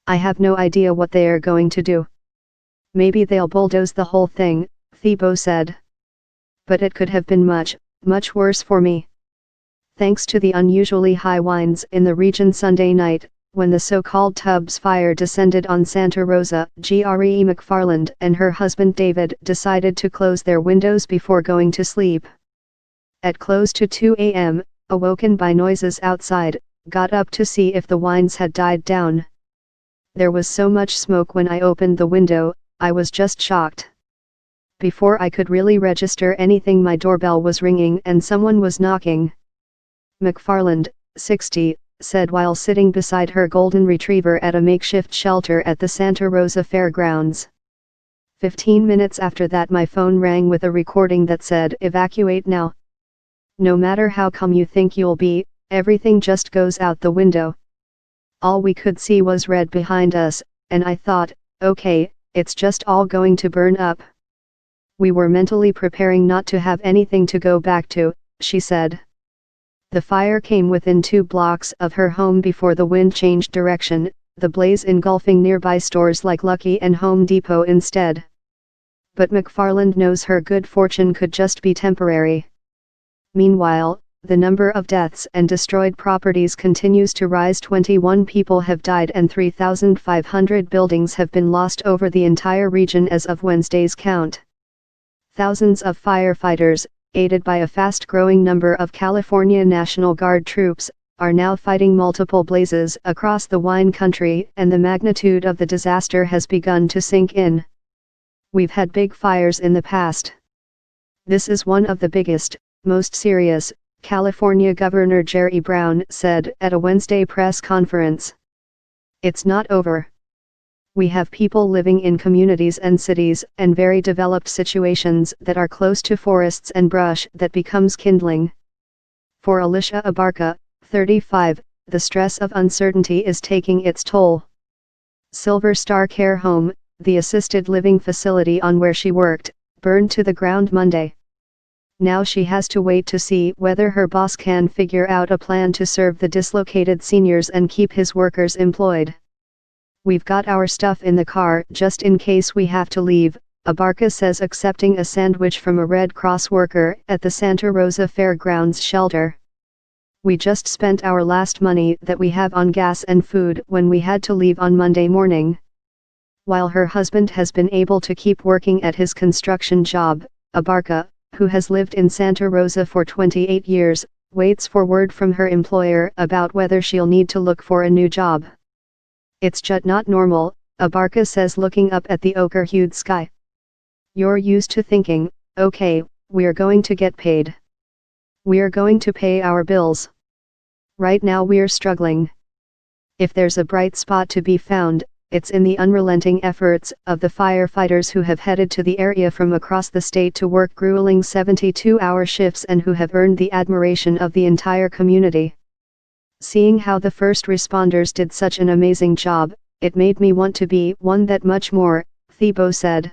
I have no idea what they are going to do. Maybe they'll bulldoze the whole thing, Thiebaud said. But it could have been much, much worse for me. Thanks to the unusually high winds in the region Sunday night, when the so-called Tubbs fire descended on Santa Rosa, Gre McFarland and her husband David decided to close their windows before going to sleep. At close to 2 a.m., awoken by noises outside, got up to see if the winds had died down. There was so much smoke when I opened the window, I was just shocked. Before I could really register anything, my doorbell was ringing and someone was knocking. McFarland, 60, said while sitting beside her golden retriever at a makeshift shelter at the Santa Rosa Fairgrounds. 15 minutes after that, my phone rang with a recording that said, "Evacuate now. No matter how calm you think you'll be, everything just goes out the window." All we could see was red behind us, and I thought, okay, it's just all going to burn up. We were mentally preparing not to have anything to go back to, she said. The fire came within 2 blocks of her home before the wind changed direction, the blaze engulfing nearby stores like Lucky and Home Depot instead. But McFarland knows her good fortune could just be temporary. Meanwhile, the number of deaths and destroyed properties continues to rise. 21 people have died and 3,500 buildings have been lost over the entire region as of Wednesday's count. Thousands of firefighters, aided by a fast-growing number of California National Guard troops, are now fighting multiple blazes across the wine country, and the magnitude of the disaster has begun to sink in. We've had big fires in the past. This is one of the biggest, most serious, California Governor Jerry Brown said at a Wednesday press conference. It's not over. We have people living in communities and cities and very developed situations that are close to forests and brush that becomes kindling. For Alicia Abarca, 35, the stress of uncertainty is taking its toll. Silver Star Care Home, the assisted living facility on where she worked, burned to the ground Monday. Now she has to wait to see whether her boss can figure out a plan to serve the dislocated seniors and keep his workers employed. "We've got our stuff in the car just in case we have to leave," Abarca says, accepting a sandwich from a Red Cross worker at the Santa Rosa Fairgrounds shelter. "We just spent our last money that we have on gas and food when we had to leave on Monday morning." While her husband has been able to keep working at his construction job, Abarca, who has lived in Santa Rosa for 28 years, waits for word from her employer about whether she'll need to look for a new job. "It's just not normal," Abarca says, looking up at the ochre-hued sky. "You're used to thinking, okay, we're going to get paid. We're going to pay our bills. Right now we're struggling. If there's a bright spot to be found, it's in the unrelenting efforts of the firefighters who have headed to the area from across the state to work grueling 72-hour shifts and who have earned the admiration of the entire community. Seeing how the first responders did such an amazing job, it made me want to be one that much more," Thiebaud said.